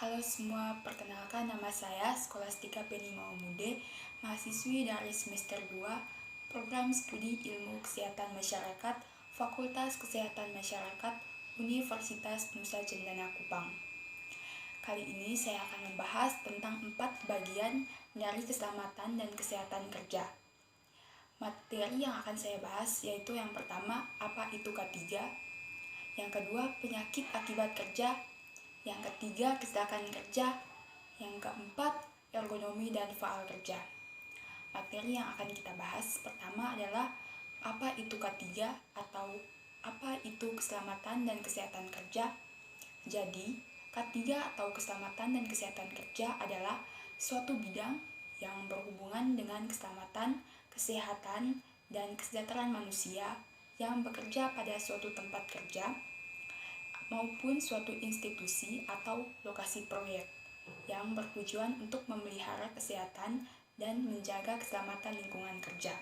Halo semua, perkenalkan nama saya Skolastika Penny Maumude, mahasiswi dari semester 2, Program Studi Ilmu Kesehatan Masyarakat, Fakultas Kesehatan Masyarakat, Universitas Nusa Cendana Kupang. Kali ini saya akan membahas tentang 4 bagian dari keselamatan dan kesehatan kerja. Materi yang akan saya bahas yaitu yang pertama, apa itu K3, yang kedua, penyakit akibat kerja, yang ketiga, kecelakaan kerja, yang keempat, ergonomi dan faal kerja. Materi yang akan kita bahas pertama adalah apa itu K3 atau apa itu keselamatan dan kesehatan kerja. Jadi, K3 atau keselamatan dan kesehatan kerja adalah suatu bidang yang berhubungan dengan keselamatan, kesehatan, dan kesejahteraan manusia yang bekerja pada suatu tempat kerja maupun suatu institusi atau lokasi proyek yang bertujuan untuk memelihara kesehatan dan menjaga keselamatan lingkungan kerja.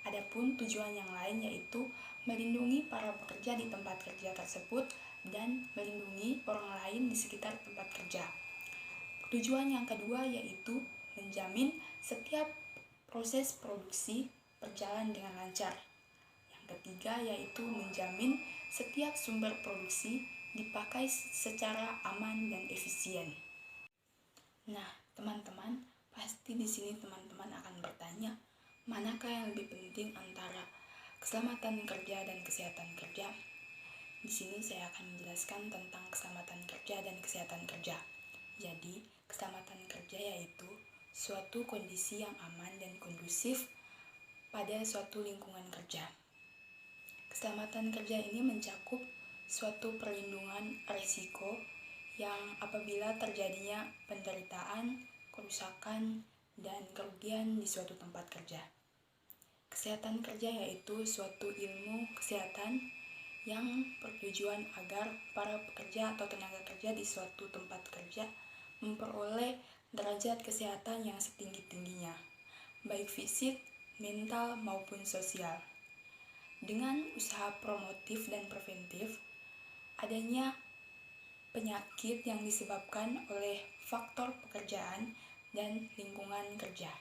Adapun tujuan yang lain yaitu melindungi para pekerja di tempat kerja tersebut dan melindungi orang lain di sekitar tempat kerja. Tujuan yang kedua yaitu menjamin setiap proses produksi berjalan dengan lancar. Yang ketiga yaitu menjamin setiap sumber produksi dipakai secara aman dan efisien. Nah, teman-teman, pasti di sini teman-teman akan bertanya, manakah yang lebih penting antara keselamatan kerja dan kesehatan kerja? Di sini saya akan menjelaskan tentang keselamatan kerja dan kesehatan kerja. Jadi, keselamatan kerja yaitu suatu kondisi yang aman dan kondusif pada suatu lingkungan kerja. Keselamatan kerja ini mencakup suatu perlindungan risiko yang apabila terjadinya penderitaan, kerusakan, dan kerugian di suatu tempat kerja. Kesehatan kerja yaitu suatu ilmu kesehatan yang bertujuan agar para pekerja atau tenaga kerja di suatu tempat kerja memperoleh derajat kesehatan yang setinggi-tingginya, baik fisik, mental, maupun sosial. Dengan usaha promotif dan preventif, adanya penyakit yang disebabkan oleh faktor pekerjaan dan lingkungan kerja.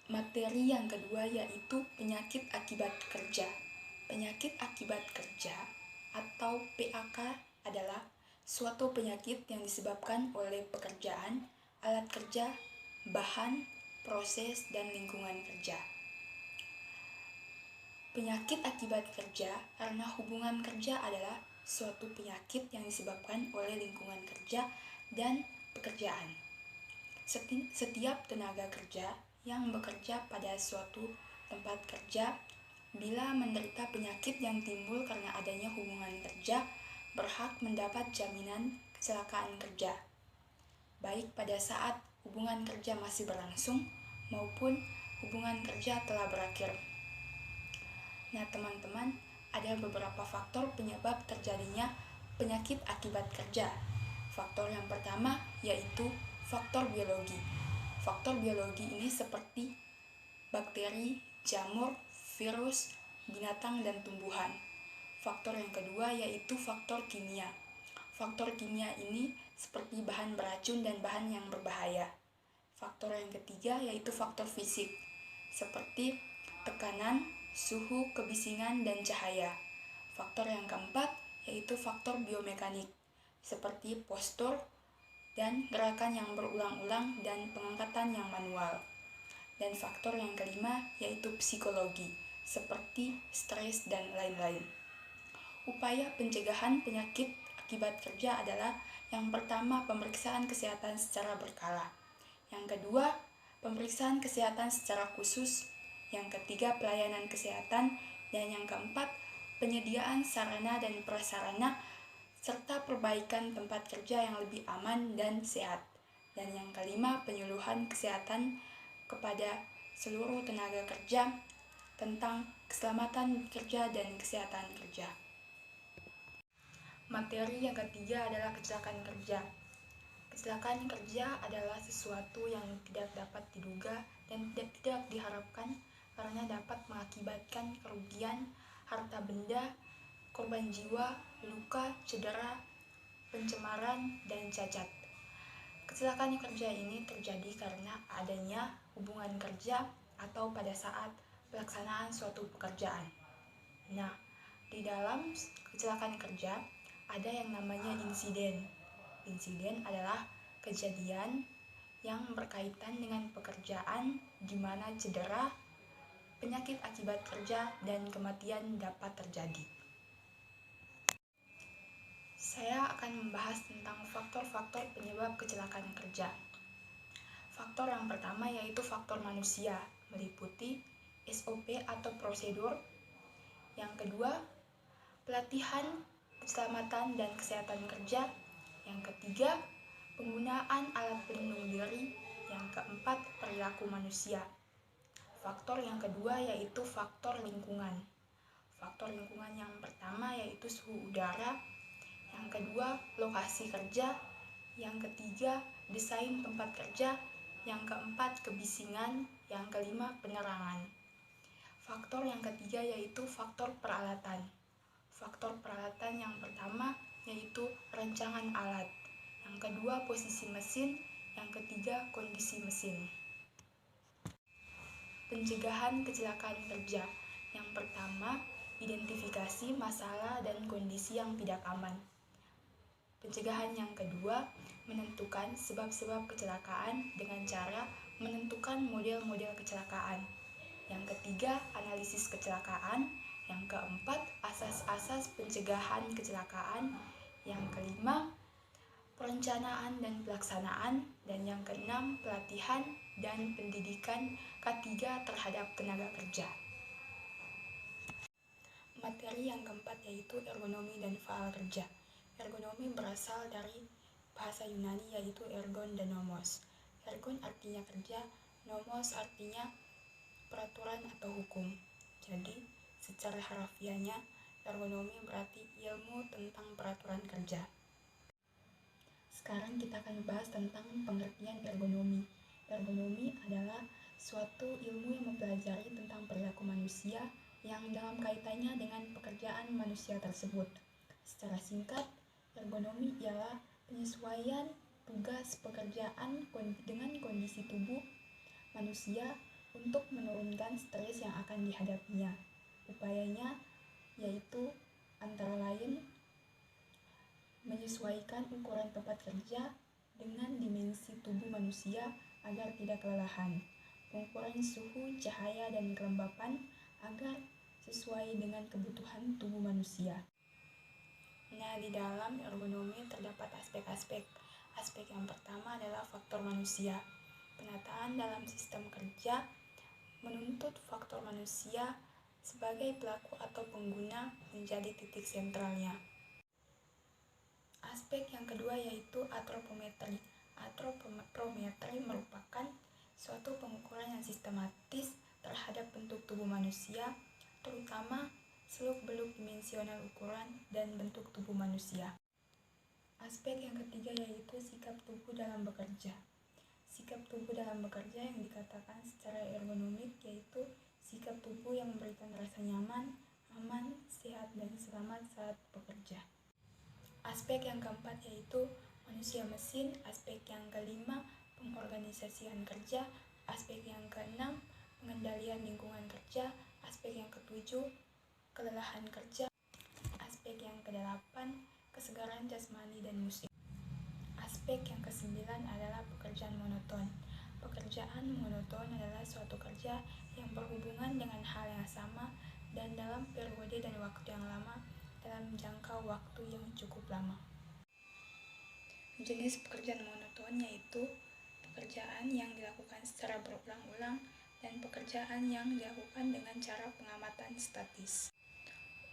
Materi yang kedua yaitu penyakit akibat kerja. Penyakit akibat kerja atau PAK adalah suatu penyakit yang disebabkan oleh pekerjaan, alat kerja, bahan, proses, dan lingkungan kerja. Penyakit akibat kerja karena hubungan kerja adalah suatu penyakit yang disebabkan oleh lingkungan kerja dan pekerjaan. Setiap tenaga kerja yang bekerja pada suatu tempat kerja bila menderita penyakit yang timbul karena adanya hubungan kerja berhak mendapat jaminan kecelakaan kerja, baik pada saat hubungan kerja masih berlangsung maupun hubungan kerja telah berakhir. Nah, teman-teman, ada beberapa faktor penyebab terjadinya penyakit akibat kerja. Faktor yang pertama yaitu faktor biologi. Faktor biologi ini seperti bakteri, jamur, virus, binatang, dan tumbuhan. Faktor yang kedua yaitu faktor kimia. Faktor kimia ini seperti bahan beracun dan bahan yang berbahaya. Faktor yang ketiga yaitu faktor fisik, seperti tekanan, suhu, kebisingan, dan cahaya. Faktor yang keempat yaitu faktor biomekanik, seperti postur dan gerakan yang berulang-ulang dan pengangkatan yang manual. Dan faktor yang kelima yaitu psikologi, seperti stres dan lain-lain. Upaya pencegahan penyakit akibat kerja adalah yang pertama pemeriksaan kesehatan secara berkala, yang kedua pemeriksaan kesehatan secara khusus, yang ketiga pelayanan kesehatan, dan yang keempat penyediaan sarana dan prasarana serta perbaikan tempat kerja yang lebih aman dan sehat, dan yang kelima penyuluhan kesehatan kepada seluruh tenaga kerja tentang keselamatan kerja dan kesehatan kerja. Materi yang ketiga adalah kecelakaan kerja. Kecelakaan kerja adalah sesuatu yang tidak dapat diduga dan tidak diharapkan karena dapat mengakibatkan kerugian harta benda, korban jiwa, luka, cedera, pencemaran, dan cacat. Kecelakaan kerja ini terjadi karena adanya hubungan kerja atau pada saat pelaksanaan suatu pekerjaan. Nah, di dalam kecelakaan kerja ada yang namanya insiden. Insiden adalah kejadian yang berkaitan dengan pekerjaan di mana cedera, penyakit akibat kerja, dan kematian dapat terjadi. Saya akan membahas tentang faktor-faktor penyebab kecelakaan kerja. Faktor yang pertama yaitu faktor manusia, meliputi SOP atau prosedur. Yang kedua, pelatihan, keselamatan, dan kesehatan kerja. Yang ketiga, penggunaan alat pelindung diri. Yang keempat, perilaku manusia. Faktor yang kedua yaitu faktor lingkungan. Faktor lingkungan yang pertama yaitu suhu udara. Yang kedua, lokasi kerja. Yang ketiga, desain tempat kerja. Yang keempat, kebisingan. Yang kelima, penerangan. Faktor yang ketiga yaitu faktor peralatan. Faktor peralatan yang pertama yaitu rancangan alat. Yang kedua, posisi mesin. Yang ketiga, kondisi mesin. Pencegahan kecelakaan kerja. Yang pertama, identifikasi masalah dan kondisi yang tidak aman. Pencegahan yang kedua, menentukan sebab-sebab kecelakaan dengan cara menentukan model-model kecelakaan. Yang ketiga, analisis kecelakaan. Yang keempat, asas-asas pencegahan kecelakaan. Yang kelima, perencanaan dan pelaksanaan. Dan yang keenam, pelatihan dan pendidikan K3 terhadap tenaga kerja. Materi yang keempat yaitu ergonomi dan faal kerja. Ergonomi berasal dari bahasa Yunani yaitu ergon dan nomos. Ergon artinya kerja, nomos artinya peraturan atau hukum. Jadi, secara harafiahnya, ergonomi berarti ilmu tentang peraturan kerja. Sekarang kita akan bahas tentang pengertian ergonomi. Ergonomi adalah suatu ilmu yang mempelajari tentang perilaku manusia yang dalam kaitannya dengan pekerjaan manusia tersebut. Secara singkat, ergonomi ialah penyesuaian tugas pekerjaan dengan kondisi tubuh manusia untuk menurunkan stres yang akan dihadapinya. Upayanya yaitu antara lain menyesuaikan ukuran tempat kerja dengan dimensi tubuh manusia agar tidak kelelahan, pengukuran suhu, cahaya, dan kelembapan agar sesuai dengan kebutuhan tubuh manusia. Nah, di dalam ergonomi terdapat aspek-aspek. Aspek yang pertama adalah faktor manusia. Penataan dalam sistem kerja menuntut faktor manusia sebagai pelaku atau pengguna menjadi titik sentralnya. Aspek yang kedua yaitu antropometri. Antropometri merupakan suatu pengukuran yang sistematis terhadap bentuk tubuh manusia, terutama seluk-beluk dimensional ukuran dan bentuk tubuh manusia. Aspek yang ketiga yaitu sikap tubuh dalam bekerja. Sikap tubuh dalam bekerja yang dikatakan secara ergonomik yaitu sikap tubuh yang memberikan rasa nyaman, aman, sehat, dan selamat saat bekerja. Aspek yang keempat yaitu manusia mesin. Aspek yang kelima, pengorganisasian kerja. Aspek yang keenam, pengendalian lingkungan kerja. Aspek yang ketujuh, kelelahan kerja. Aspek yang kedelapan, kesegaran jasmani dan musik. Aspek yang kesembilan adalah pekerjaan monoton. Pekerjaan monoton adalah suatu kerja yang berhubungan dengan hal yang sama dan dalam periode dan waktu yang lama dalam jangka waktu yang cukup lama. Jenis pekerjaan monoton yaitu pekerjaan yang dilakukan secara berulang-ulang dan pekerjaan yang dilakukan dengan cara pengamatan statis.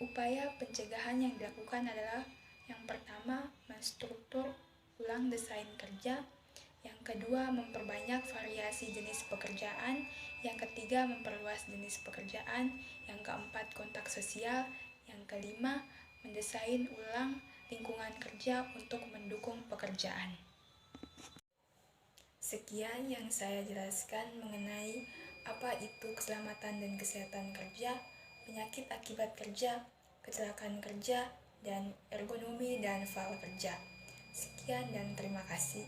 Upaya pencegahan yang dilakukan adalah yang pertama, menstruktur ulang desain kerja. Yang kedua, memperbanyak variasi jenis pekerjaan. Yang ketiga, memperluas jenis pekerjaan. Yang keempat, kontak sosial. Yang kelima, mendesain ulang lingkungan kerja untuk mendukung pekerjaan. Sekian yang saya jelaskan mengenai apa itu keselamatan dan kesehatan kerja, penyakit akibat kerja, kecelakaan kerja, dan ergonomi dan faal kerja. Sekian dan terima kasih.